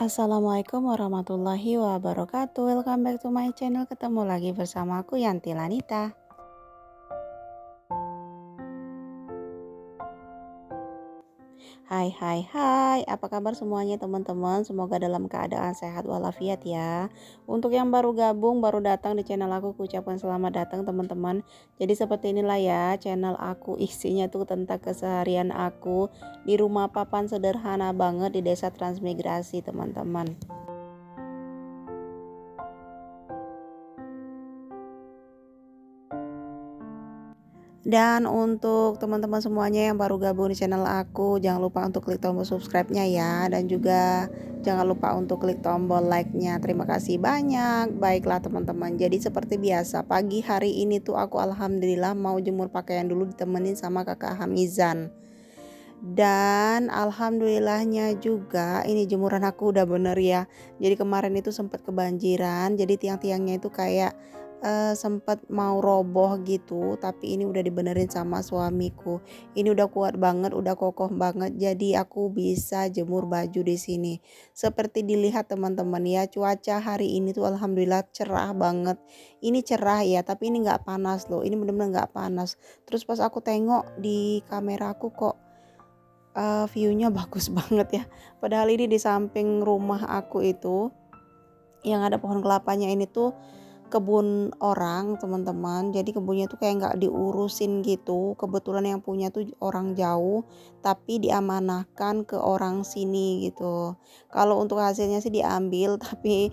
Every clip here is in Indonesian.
Assalamualaikum warahmatullahi wabarakatuh. Welcome back to my channel. Ketemu lagi bersama aku Yanti Lanita. Hai hai hai, apa kabar semuanya teman-teman? Semoga dalam keadaan sehat walafiat ya. Untuk yang baru gabung, baru datang di channel aku ucapkan selamat datang teman-teman. Jadi seperti inilah ya channel aku, isinya tuh tentang keseharian aku di rumah papan sederhana banget di desa transmigrasi teman-teman. Dan untuk teman-teman semuanya yang baru gabung di channel aku, jangan lupa untuk klik tombol subscribe-nya ya. Dan juga jangan lupa untuk klik tombol like-nya. Terima kasih banyak. Baiklah teman-teman, jadi seperti biasa pagi hari ini tuh aku alhamdulillah mau jemur pakaian dulu ditemenin sama kakak Hamizan. Dan alhamdulillahnya juga ini jemuran aku udah bener ya. Jadi kemarin itu sempat kebanjiran, jadi tiang-tiangnya itu kayak sempat mau roboh gitu, tapi ini udah dibenerin sama suamiku. Ini udah kuat banget, udah kokoh banget, jadi aku bisa jemur baju di sini. Seperti dilihat teman-teman ya, cuaca hari ini tuh alhamdulillah cerah banget. Ini cerah ya, tapi ini nggak panas loh. Ini bener-bener nggak panas. Terus pas aku tengok di kameraku kok view-nya bagus banget ya. Padahal ini di samping rumah aku itu yang ada pohon kelapanya ini tuh kebun orang teman-teman. Jadi kebunnya tuh kayak nggak diurusin gitu. Kebetulan yang punya tuh orang jauh, tapi diamanahkan ke orang sini gitu. Kalau untuk hasilnya sih diambil, tapi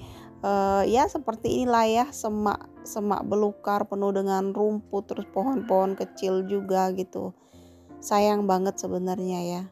ya seperti inilah ya, semak semak belukar penuh dengan rumput, terus pohon-pohon kecil juga gitu. Sayang banget sebenarnya ya.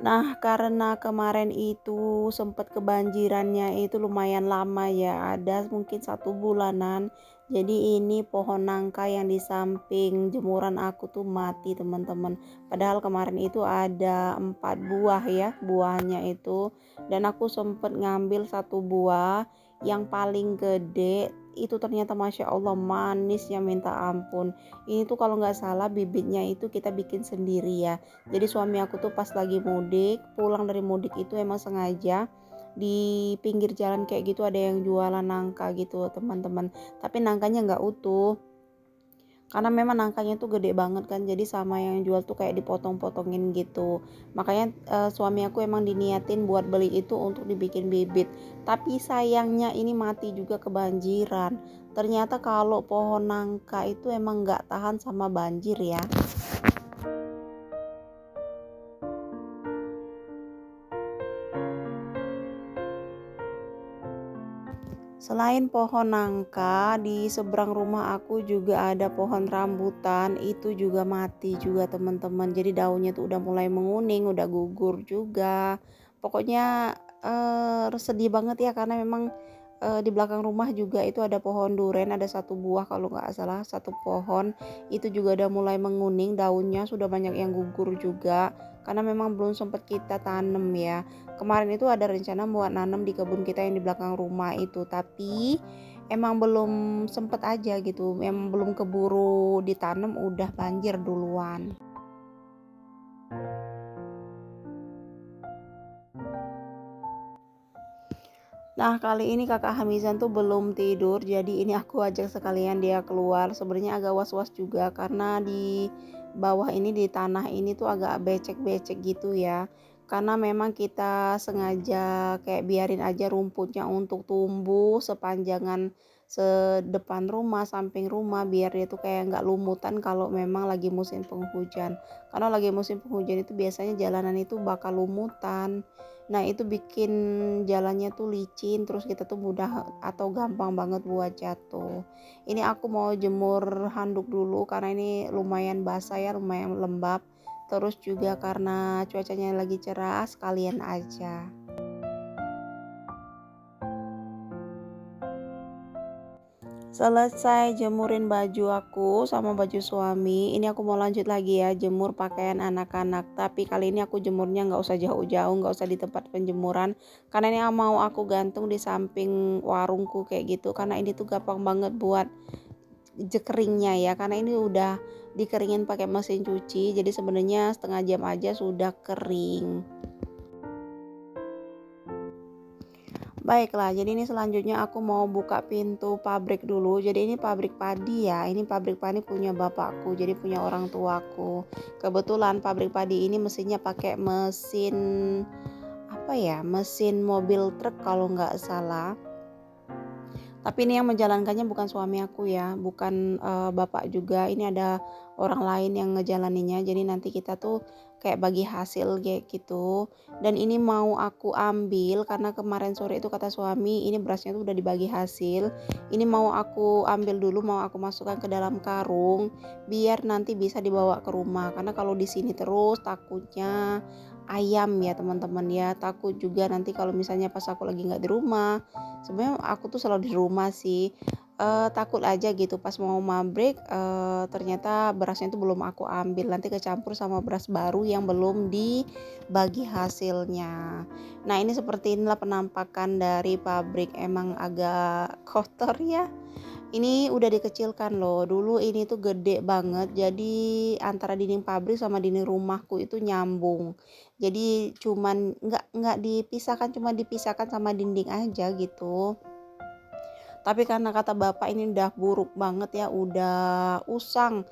Nah, karena kemarin itu sempat kebanjirannya itu lumayan lama ya, ada mungkin 1 bulanan. Jadi ini pohon nangka yang di samping jemuran aku tuh mati teman-teman. Padahal kemarin itu ada 4 buah ya buahnya itu. Dan aku sempat ngambil 1 buah yang paling gede itu ternyata Masya Allah manisnya minta ampun. Ini tuh kalau nggak salah bibitnya itu kita bikin sendiri ya. Jadi suami aku tuh pas lagi mudik, pulang dari mudik itu emang sengaja di pinggir jalan kayak gitu ada yang jualan nangka gitu teman-teman. Tapi nangkanya nggak utuh. Karena memang nangkanya tuh gede banget kan, jadi sama yang jual tuh kayak dipotong-potongin gitu. Makanya suami aku emang diniatin buat beli itu untuk dibikin bibit. Tapi sayangnya ini mati juga kebanjiran. Ternyata kalau pohon nangka itu emang nggak tahan sama banjir ya. Selain pohon nangka, di seberang rumah aku juga ada pohon rambutan, itu juga mati juga teman-teman. Jadi daunnya tuh udah mulai menguning, udah gugur juga. Pokoknya sedih banget ya karena memang di belakang rumah juga itu ada pohon duren, ada 1 buah kalau nggak salah, 1 pohon itu juga udah mulai menguning, daunnya sudah banyak yang gugur juga karena memang belum sempat kita tanam ya. Kemarin itu ada rencana buat nanam di kebun kita yang di belakang rumah itu, tapi emang belum sempet aja gitu, emang belum keburu ditanam udah banjir duluan. Nah, kali ini kakak Hamizan tuh belum tidur, jadi ini aku ajak sekalian dia keluar. Sebenarnya agak was-was juga karena di bawah ini, di tanah ini tuh agak becek-becek gitu ya. Karena memang kita sengaja kayak biarin aja rumputnya untuk tumbuh sepanjangan sedepan rumah, samping rumah, biar dia tuh kayak nggak lumutan kalau memang lagi musim penghujan. Karena lagi musim penghujan itu biasanya jalanan itu bakal lumutan. Nah itu bikin jalannya tuh licin, terus kita tuh mudah atau gampang banget buat jatuh. Ini aku mau jemur handuk dulu karena ini lumayan basah ya, lumayan lembab. Terus juga karena cuacanya lagi cerah, sekalian aja. Selesai jemurin baju aku sama baju suami, ini aku mau lanjut lagi ya jemur pakaian anak-anak. Tapi kali ini aku jemurnya nggak usah jauh-jauh, nggak usah di tempat penjemuran, karena ini mau aku gantung di samping warungku kayak gitu. Karena ini tuh gampang banget buat keringnya ya, karena ini udah dikeringin pakai mesin cuci, jadi sebenarnya setengah jam aja sudah kering. Baiklah, jadi ini selanjutnya aku mau buka pintu pabrik dulu. Jadi ini pabrik padi ya. Ini pabrik padi punya bapakku, jadi punya orang tuaku. Kebetulan pabrik padi ini mesinnya pakai mesin apa ya? Mesin mobil truk kalau nggak salah. Tapi ini yang menjalankannya bukan suami aku ya, bukan bapak juga. Ini ada orang lain yang ngejalaninnya. Jadi nanti kita tuh kayak bagi hasil kayak gitu. Dan ini mau aku ambil karena kemarin sore itu kata suami ini berasnya tuh udah dibagi hasil. Ini mau aku ambil dulu, mau aku masukkan ke dalam karung biar nanti bisa dibawa ke rumah. Karena kalau di sini terus takutnya ayam ya teman-teman ya. Takut juga nanti kalau misalnya pas aku lagi nggak di rumah. Sebenarnya aku tuh selalu di rumah sih, takut aja gitu pas mau mabrik, ternyata berasnya itu belum aku ambil, nanti kecampur sama beras baru yang belum dibagi hasilnya. Nah ini seperti inilah penampakan dari pabrik, emang agak kotor ya. Ini udah dikecilkan loh, dulu ini tuh gede banget, jadi antara dinding pabrik sama dinding rumahku itu nyambung. Jadi cuman nggak dipisahkan, cuma dipisahkan sama dinding aja gitu. Tapi karena kata bapak ini udah buruk banget ya, udah usang.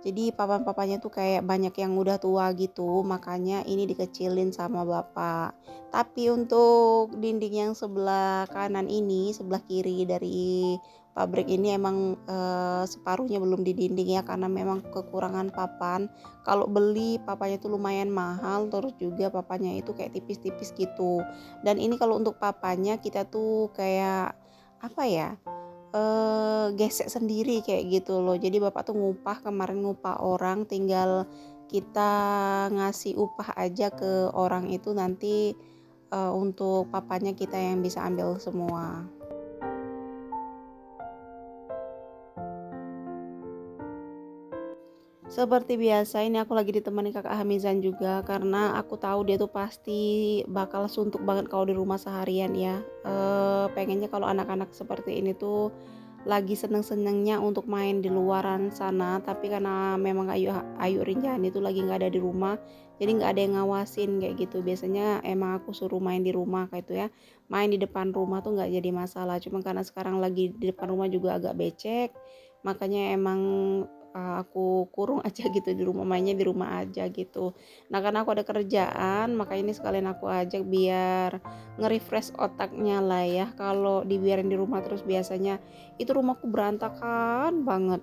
Jadi papan-papannya tuh kayak banyak yang udah tua gitu, makanya ini dikecilin sama bapak. Tapi untuk dinding yang sebelah kanan ini, sebelah kiri dari pabrik ini emang separuhnya belum didinding ya, karena memang kekurangan papan. Kalau beli papannya tuh lumayan mahal, terus juga papannya itu kayak tipis-tipis gitu. Dan ini kalau untuk papannya kita tuh kayak apa ya? Gesek sendiri kayak gitu loh. Jadi bapak tuh kemarin ngupah orang, tinggal kita ngasih upah aja ke orang itu, nanti untuk papanya kita yang bisa ambil semua. Seperti biasa ini aku lagi ditemani kakak Hamizan juga, karena aku tahu dia tuh pasti bakal suntuk banget kalau di rumah seharian ya. Pengennya kalau anak-anak seperti ini tuh lagi seneng-senengnya untuk main di luaran sana, tapi karena memang Ayu Rinjani itu lagi nggak ada di rumah, jadi nggak ada yang ngawasin kayak gitu. Biasanya emang aku suruh main di rumah kayak itu ya, main di depan rumah tuh nggak jadi masalah. Cuma karena sekarang lagi di depan rumah juga agak becek, makanya emang aku kurung aja gitu di rumah, mainnya di rumah aja gitu. Nah karena aku ada kerjaan, makanya ini sekalian aku ajak biar nge-refresh otaknya lah ya. Kalau dibiarin di rumah terus biasanya itu rumahku berantakan banget.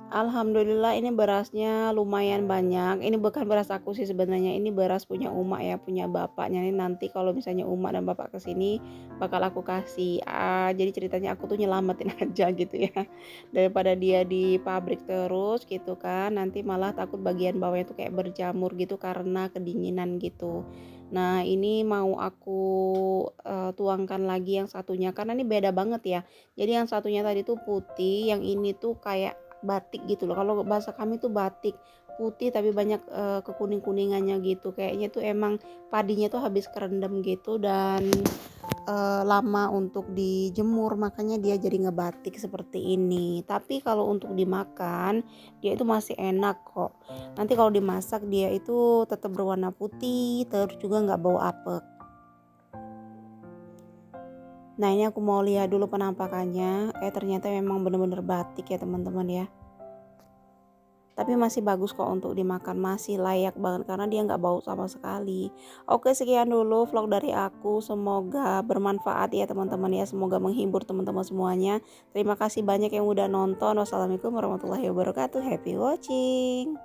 Alhamdulillah ini berasnya lumayan banyak. Ini bukan beras aku sih sebenarnya. Ini beras punya Uma ya, punya bapaknya. Ini nanti kalau misalnya Uma dan bapak kesini bakal aku kasih. Jadi ceritanya aku tuh nyelamatin aja gitu ya. Daripada dia di pabrik terus gitu kan. Nanti malah takut bagian bawahnya tuh kayak berjamur gitu karena kedinginan gitu. Nah ini mau aku tuangkan lagi yang satunya karena ini beda banget ya. Jadi yang satunya tadi tuh putih, yang ini tuh kayak batik gitu loh. Kalau bahasa kami tuh batik putih tapi banyak kekuning-kuningannya gitu. Kayaknya tuh emang padinya tuh habis kerendam gitu dan lama untuk dijemur, makanya dia jadi ngebatik seperti ini. Tapi kalau untuk dimakan dia itu masih enak kok. Nanti kalau dimasak dia itu tetap berwarna putih, terus juga nggak bau apek. Nah ini aku mau lihat dulu penampakannya. Ternyata memang bener-bener batik ya teman-teman ya. Tapi masih bagus kok untuk dimakan, masih layak banget karena dia nggak bau sama sekali. Oke sekian dulu vlog dari aku, semoga bermanfaat ya teman-teman ya, semoga menghibur teman-teman semuanya. Terima kasih banyak yang udah nonton. Wassalamualaikum warahmatullahi wabarakatuh. Happy watching.